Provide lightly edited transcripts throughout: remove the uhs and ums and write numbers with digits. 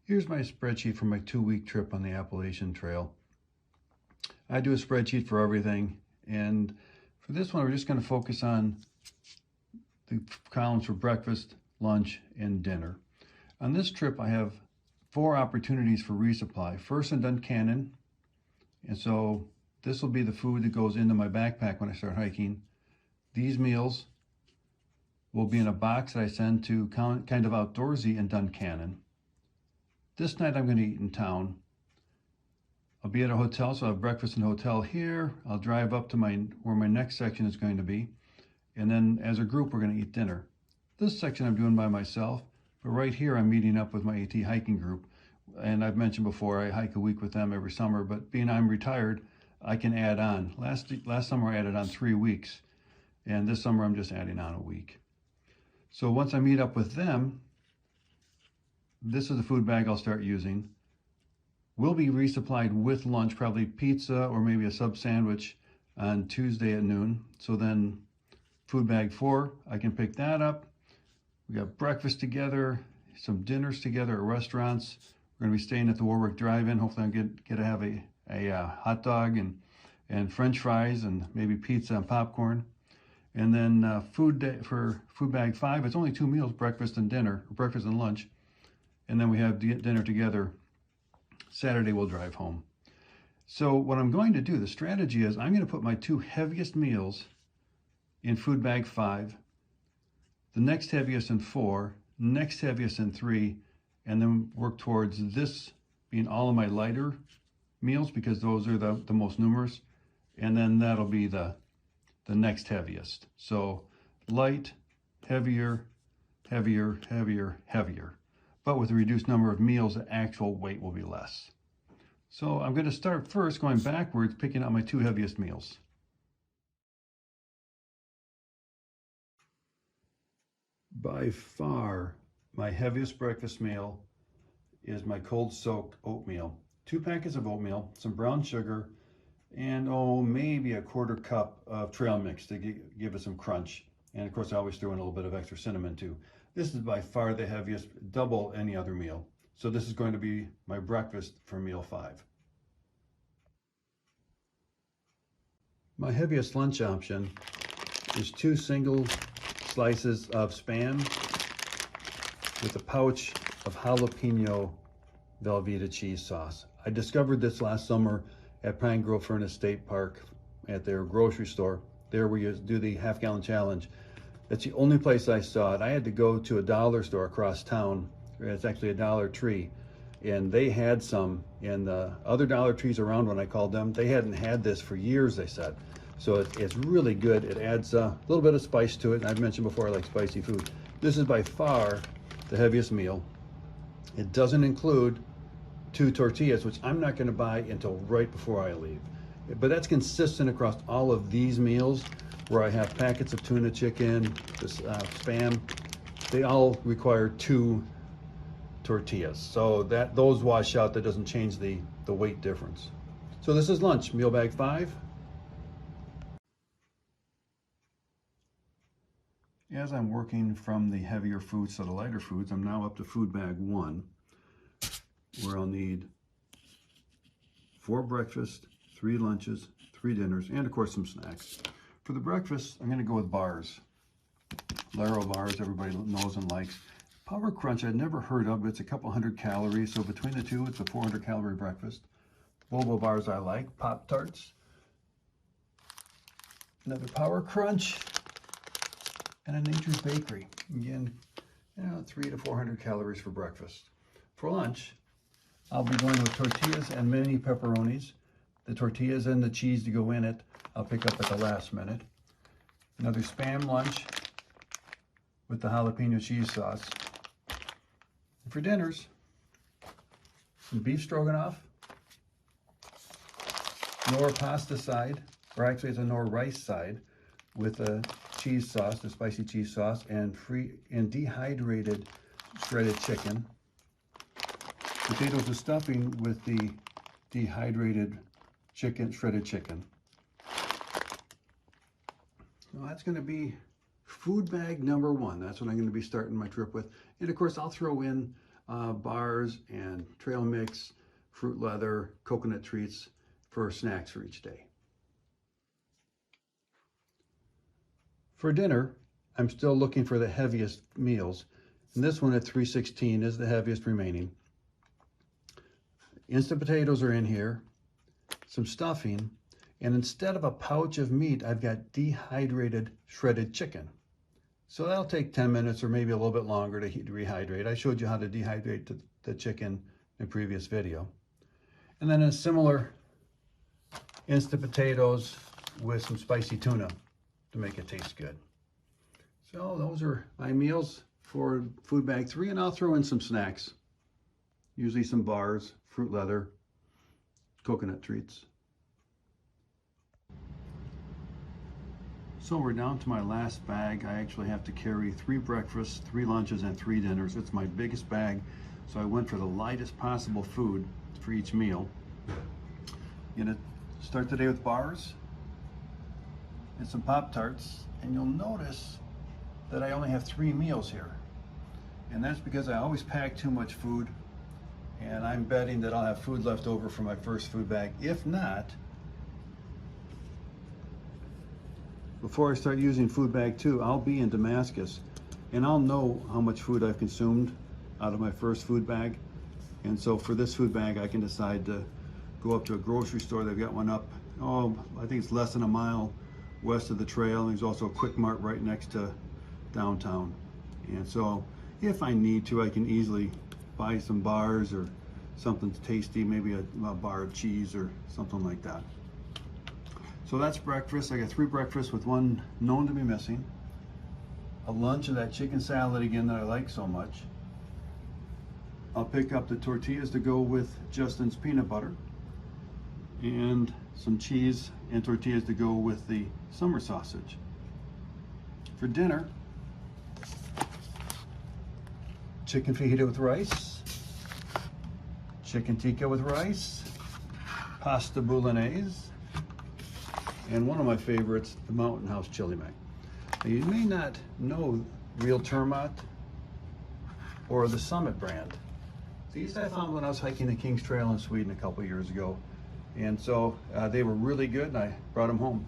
Here's my spreadsheet for my 2-week trip on the Appalachian Trail. I do a spreadsheet for everything, and for this one we're just going to focus on the columns for breakfast, lunch, and dinner. On this trip I have 4 opportunities for resupply. First in Duncannon, and so this will be the food that goes into my backpack when I start hiking. These meals will be in a box that I send to Kind of Outdoorsy in Duncannon. This night I'm going to eat in town. I'll be at a hotel, so I'll have breakfast in a hotel here. I'll drive up to where my next section is going to be. And then as a group, we're going to eat dinner. This section I'm doing by myself, but right here I'm meeting up with my AT hiking group. And I've mentioned before, I hike a week with them every summer, but being I'm retired, I can add on. Last summer I added on 3 weeks, and this summer I'm just adding on a week. So once I meet up with them, this is the food bag I'll start using. We'll be resupplied with lunch, probably pizza or maybe a sub sandwich on Tuesday at noon. So then food bag 4, I can pick that up. We got breakfast together, some dinners together at restaurants. We're going to be staying at the Warwick Drive-In. Hopefully I'll get to have a hot dog and French fries and maybe pizza and popcorn. And then for food bag 5, it's only 2 meals, breakfast and dinner, or breakfast and lunch. And then we have dinner together. Saturday we'll drive home. So what I'm going to do, the strategy is I'm going to put my 2 heaviest meals in food bag 5, the next heaviest in 4, next heaviest in 3, and then work towards this being all of my lighter meals because those are the most numerous, and then that'll be the next heaviest. So light, heavier, heavier, heavier, heavier. But with a reduced number of meals, the actual weight will be less. So I'm going to start first going backwards, picking out my 2 heaviest meals. By far, my heaviest breakfast meal is my cold soaked oatmeal. 2 packets of oatmeal, some brown sugar, and maybe a 1/4 cup of trail mix to give it some crunch. And of course, I always throw in a little bit of extra cinnamon too. This is by far the heaviest, double any other meal. So this is going to be my breakfast for meal 5. My heaviest lunch option is 2 single slices of Spam with a pouch of jalapeno Velveeta cheese sauce. I discovered this last summer at Pine Grove Furnace State Park at their grocery store, there where you do the half-gallon challenge. That's the only place I saw it. I had to go to a dollar store across town. It's actually a Dollar Tree, and they had some. And the other Dollar Trees around, when I called them, they hadn't had this for years, they said. So it's really good. It adds a little bit of spice to it. And I've mentioned before I like spicy food. This is by far the heaviest meal. It doesn't include 2 tortillas, which I'm not going to buy until right before I leave. But that's consistent across all of these meals, where I have packets of tuna chicken, this Spam. They all require 2 tortillas. So those wash out. That doesn't change the weight difference. So this is lunch, meal bag 5. As I'm working from the heavier foods to the lighter foods, I'm now up to food bag 1, where I'll need 4 breakfast, 3 lunches, 3 dinners, and of course some snacks. For the breakfast, I'm going to go with bars. Laro bars, everybody knows and likes. Power Crunch, I'd never heard of, but it's a couple 100 calories. So between the 2, it's a 400 calorie breakfast. Bobo bars I like. Pop-Tarts. Another Power Crunch. And a Nature's Bakery. Again, 300 to 400 calories for breakfast. For lunch, I'll be going with tortillas and mini pepperonis. The tortillas and the cheese to go in it, I'll pick up at the last minute. Another Spam lunch with the jalapeno cheese sauce. And for dinners, some beef stroganoff, Knorr pasta side, or actually it's a Knorr rice side with a cheese sauce, the spicy cheese sauce, and dehydrated shredded chicken. Potatoes with stuffing with the dehydrated chicken, shredded chicken. Well, that's going to be food bag number 1. That's what I'm going to be starting my trip with. And of course, I'll throw in bars and trail mix, fruit leather, coconut treats for snacks for each day. For dinner, I'm still looking for the heaviest meals, and this one at 316 is the heaviest remaining. Instant potatoes are in here, some stuffing, and instead of a pouch of meat, I've got dehydrated shredded chicken. So that'll take 10 minutes or maybe a little bit longer to rehydrate. I showed you how to dehydrate the chicken in a previous video. And then a similar instant potatoes with some spicy tuna to make it taste good. So those are my meals for food bag 3, and I'll throw in some snacks. Usually some bars, fruit leather, coconut treats. So we're down to my last bag. I actually have to carry 3 breakfasts, 3 lunches, and 3 dinners. It's my biggest bag, so I went for the lightest possible food for each meal. I'm gonna start the day with bars and some Pop-Tarts, and you'll notice that I only have 3 meals here. And that's because I always pack too much food, and I'm betting that I'll have food left over from my first food bag. If not, before I start using food bag 2, I'll be in Damascus, and I'll know how much food I've consumed out of my first food bag. And so for this food bag, I can decide to go up to a grocery store. They've got one up, I think it's less than a mile west of the trail. There's also a Quick Mart right next to downtown. And so if I need to, I can easily buy some bars or something tasty, maybe a bar of cheese or something like that. So that's breakfast. I got 3 breakfasts with 1 known to be missing. A lunch of that chicken salad again that I like so much. I'll pick up the tortillas to go with Justin's peanut butter, and some cheese and tortillas to go with the summer sausage. For dinner, chicken fajita with rice, chicken tikka with rice, pasta bolognese, and one of my favorites, the Mountain House chili mac. Now, you may not know Real Termot or the Summit brand. These I found when I was hiking the King's Trail in Sweden a couple years ago. And so they were really good, and I brought them home.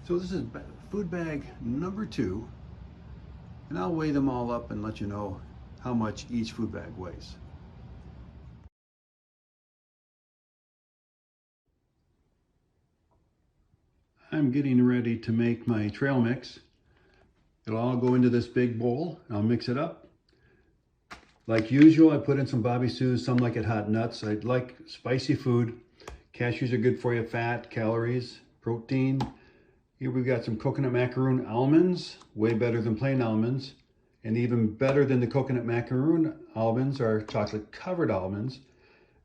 So this is food bag number 2, and I'll weigh them all up and let you know how much each food bag weighs. I'm getting ready to make my trail mix. It'll all go into this big bowl. I'll mix it up. Like usual, I put in some Bobby Sue's, some like it hot nuts. I like spicy food. Cashews are good for you, fat, calories, protein. Here we've got some coconut macaroon almonds, way better than plain almonds. And even better than the coconut macaroon almonds are chocolate covered almonds,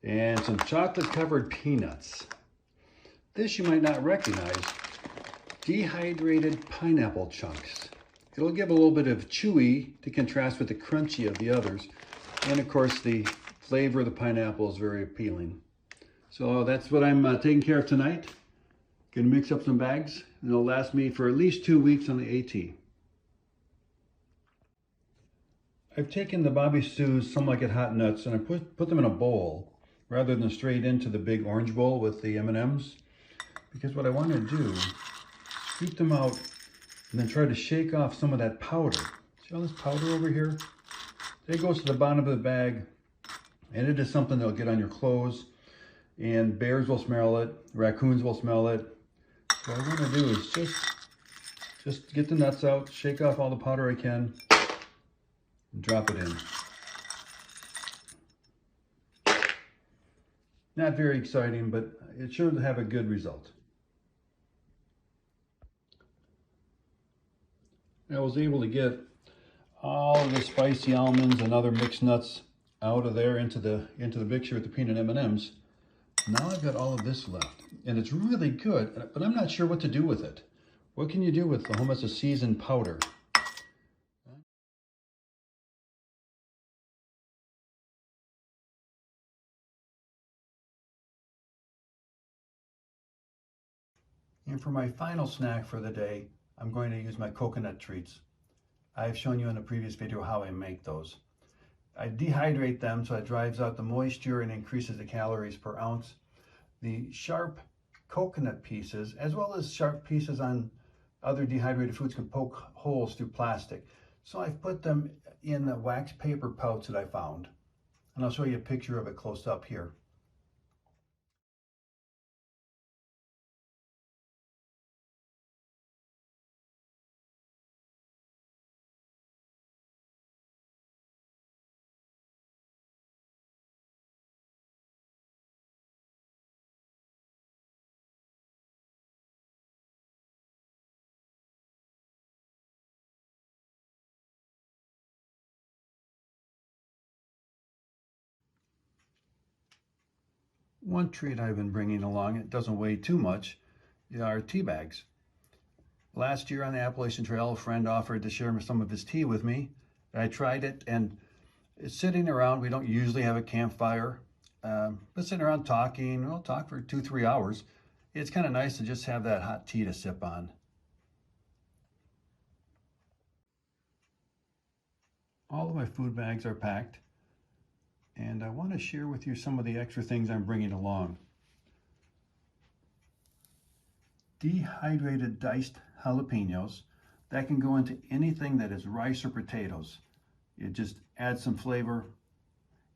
and some chocolate covered peanuts. This you might not recognize, dehydrated pineapple chunks. It'll give a little bit of chewy to contrast with the crunchy of the others. And of course, the flavor of the pineapple is very appealing. So that's what I'm taking care of tonight. Gonna mix up some bags, and it'll last me for at least 2 weeks on the AT. I've taken the Bobby Sue's, some like it hot nuts, and I put them in a bowl rather than straight into the big orange bowl with the M&Ms. Because what I want to do is scoop them out and then try to shake off some of that powder. See all this powder over here? It goes to the bottom of the bag, and it is something that'll get on your clothes, and bears will smell it, raccoons will smell it. So what I want to do is just get the nuts out, shake off all the powder I can, and drop it in. Not very exciting, but it should have a good result. I was able to get all of the spicy almonds and other mixed nuts out of there into the mixture with the peanut M&Ms. Now I've got all of this left, and it's really good, but I'm not sure what to do with it. What can you do with the almost a seasoned powder? And for my final snack for the day, I'm going to use my coconut treats. I've shown you in a previous video how I make those. I dehydrate them so it drives out the moisture and increases the calories per ounce. The sharp coconut pieces, as well as sharp pieces on other dehydrated foods, can poke holes through plastic. So I've put them in the wax paper pouch that I found. And I'll show you a picture of it close up here. One treat I've been bringing along, it doesn't weigh too much, are tea bags. Last year on the Appalachian Trail, a friend offered to share some of his tea with me. I tried it, and it's sitting around. We don't usually have a campfire, but sitting around talking, we'll talk for 2-3 hours. It's kind of nice to just have that hot tea to sip on. All of my food bags are packed, and I want to share with you some of the extra things I'm bringing along. Dehydrated diced jalapenos, that can go into anything that is rice or potatoes. It just adds some flavor.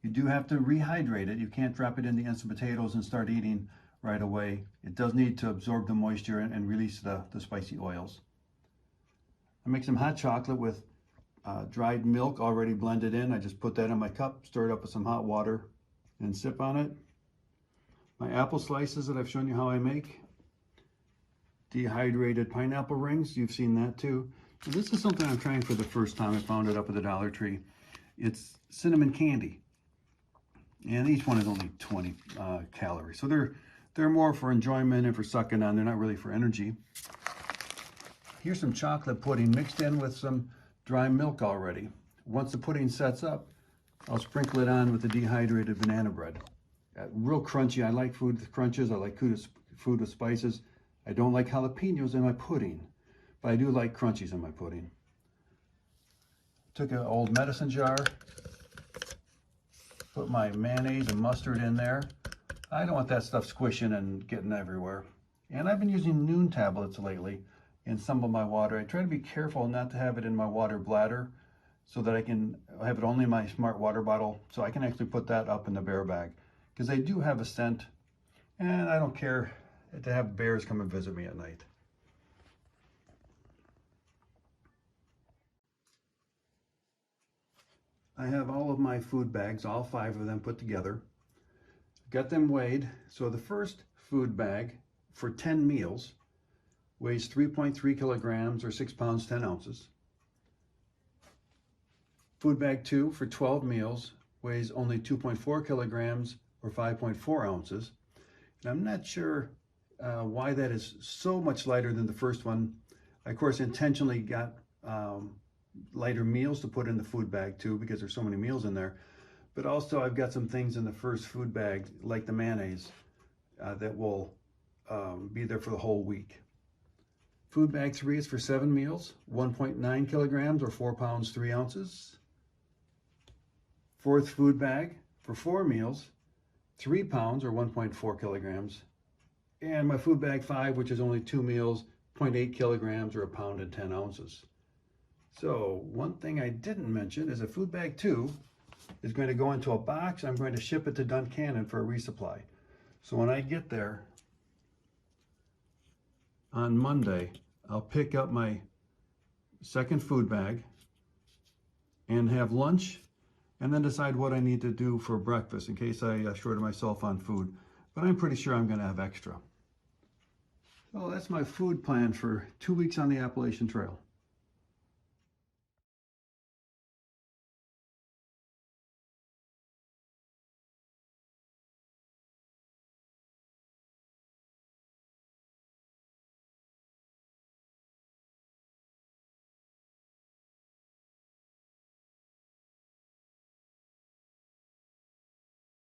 You do have to rehydrate it. You can't drop it in the instant potatoes and start eating right away. It does need to absorb the moisture and release the spicy oils. I make some hot chocolate with dried milk already blended in. I just put that in my cup, stir it up with some hot water, and sip on it. My apple slices that I've shown you how I make. Dehydrated pineapple rings, you've seen that too. So this is something I'm trying for the first time. I found it up at the Dollar Tree. It's cinnamon candy, and each one is only 20 calories. So they're more for enjoyment and for sucking on. They're not really for energy. Here's some chocolate pudding mixed in with some dry milk already. Once the pudding sets up, I'll sprinkle it on with the dehydrated banana bread. Real crunchy. I like food with crunches. I like food with spices. I don't like jalapenos in my pudding, but I do like crunchies in my pudding. Took an old medicine jar, put my mayonnaise and mustard in there. I don't want that stuff squishing and getting everywhere. And I've been using Noon tablets lately in some of my water. I try to be careful not to have it in my water bladder so that I can have it only in my smart water bottle, so I can actually put that up in the bear bag, because they do have a scent, and I don't care to have bears come and visit me at night. I have all of my food bags, all 5 of them put together. Got them weighed. So the first food bag for 10 meals weighs 3.3 kilograms or 6 pounds 10 ounces. Food bag 2 for 12 meals weighs only 2.4 kilograms or 5.4 ounces. And I'm not sure why that is so much lighter than the first one. I, of course, intentionally got lighter meals to put in the food bag too, because there's so many meals in there. But also I've got some things in the first food bag, like the mayonnaise, that will be there for the whole week. Food bag 3 is for 7 meals, 1.9 kilograms or 4 pounds 3 ounces. Fourth food bag for 4 meals, 3 pounds or 1.4 kilograms. And my food bag 5, which is only 2 meals, 0.8 kilograms or 1 pound and 10 ounces. So one thing I didn't mention is that food bag 2 is going to go into a box. I'm going to ship it to Duncannon for a resupply. So when I get there on Monday, I'll pick up my second food bag and have lunch, and then decide what I need to do for breakfast in case I shorted myself on food. But I'm pretty sure I'm going to have extra. So that's my food plan for 2 weeks on the Appalachian Trail.